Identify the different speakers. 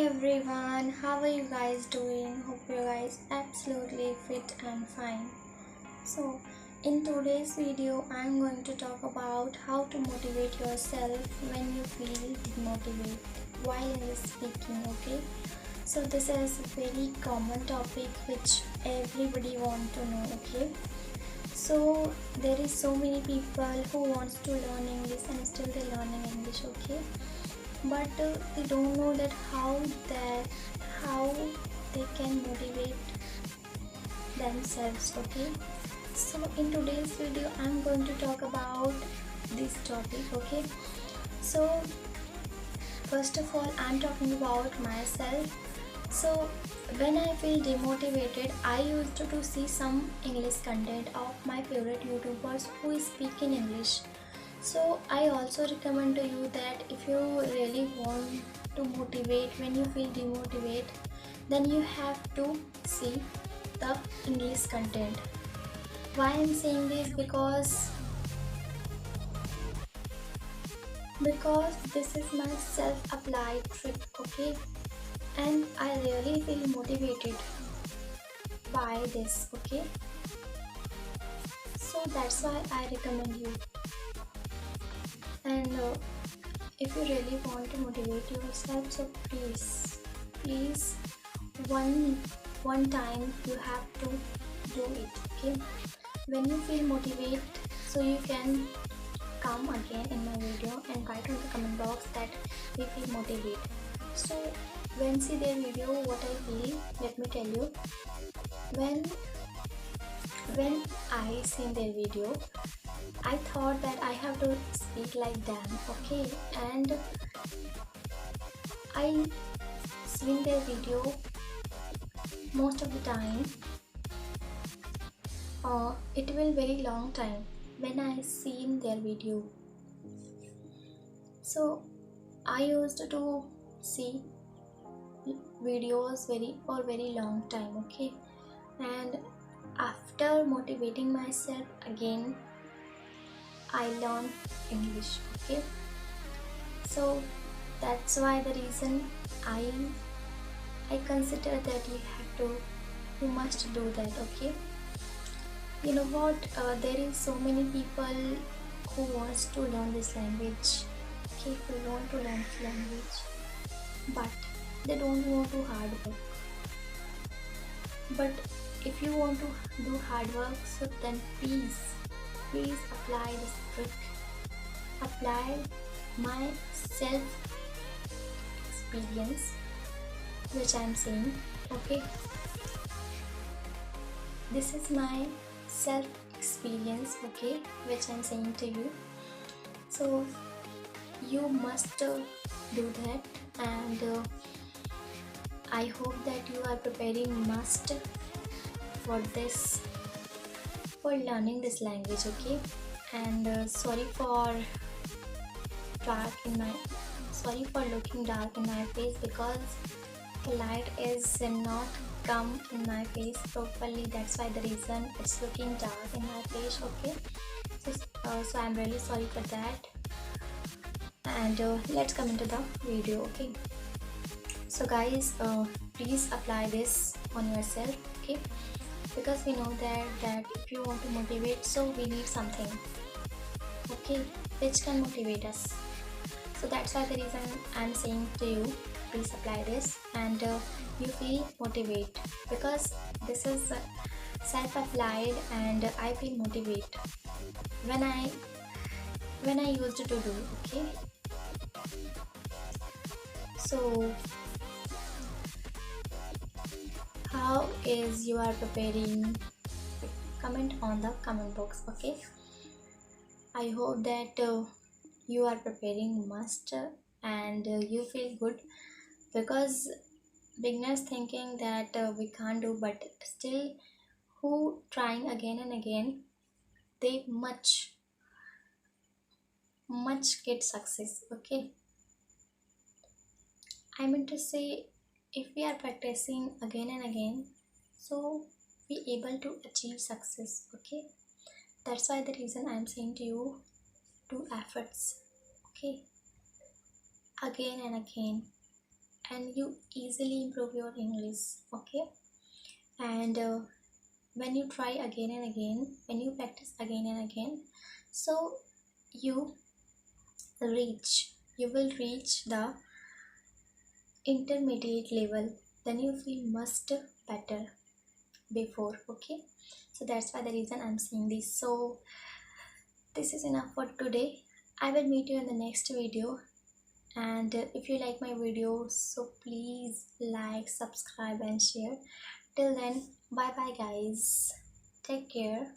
Speaker 1: everyone, how are you guys doing? Hope you guys absolutely fit and fine. So, in today's video, I'm going to talk about how to motivate yourself when you feel demotivated while speaking. Okay, so this is a very common topic which everybody want to know. Okay, so there is so many people who wants to learn English and still they learning English. Okay, but they don't know that how they can motivate themselves. Okay, so in today's video I'm going to talk about this topic. Okay, so first of all I'm talking about myself. So when I feel demotivated, I used to see some English content of my favorite YouTubers who speak in English. So I also recommend to you that if you really want to motivate when you feel demotivated, then you have to see the English content. Why I'm saying this? Because this is my self-applied trick, okay? And I really feel motivated by this, okay? So that's why I recommend you. And if you really want to motivate yourself, so please one time you have to do it. Okay, when you feel motivated, so you can come again in my video and write on the comment box that we feel motivated. So when see their video, what I feel, let me tell you. When I seen their video, I thought that I have to speak like them. Okay, and I seen their video most of the time. It will very long time when I seen their video. So I used to see videos very long time. Okay, and after motivating myself again, I learned English. Okay, so that's why the reason I consider that you must do that. Okay, you know what, there is so many people who wants to learn this language. Okay, who want to learn this language, but they don't want to hard work. But if you want to do hard work, so then please apply this trick, apply my self experience which I'm saying. Okay, this is my self experience, okay, which I'm saying to you. So you must do that, and I hope that you are preparing must for this, for learning this language. Okay, and sorry for looking dark in my face, because the light is not come in my face properly. That's why the reason it's looking dark in my face. Okay, so I'm really sorry for that. And let's come into the video. Okay, so guys, please apply this on yourself. Okay, because we know that if you want to motivate, so we need something, okay, which can motivate us. So that's why the reason I'm saying to you, please apply this, and you feel motivated, because this is self-applied, and I feel motivated when I used to do. Okay, so how is you are preparing? Comment on the comment box. Okay, I hope that you are preparing must, and you feel good, because beginners thinking that we can't do, but still who trying again and again, they much get success. Okay, I mean to say, if we are practicing again and again, so we able to achieve success. Okay, that's why the reason I'm saying to you, do efforts. Okay, again and again, and you easily improve your English. Okay, and when you try again and again, when you practice again and again, so you you will reach the intermediate level, then you feel much better before. Okay, so that's why the reason I'm saying this. So this is enough for today. I will meet you in the next video, and if you like my video, so please like, subscribe and share. Till then, bye bye guys, take care.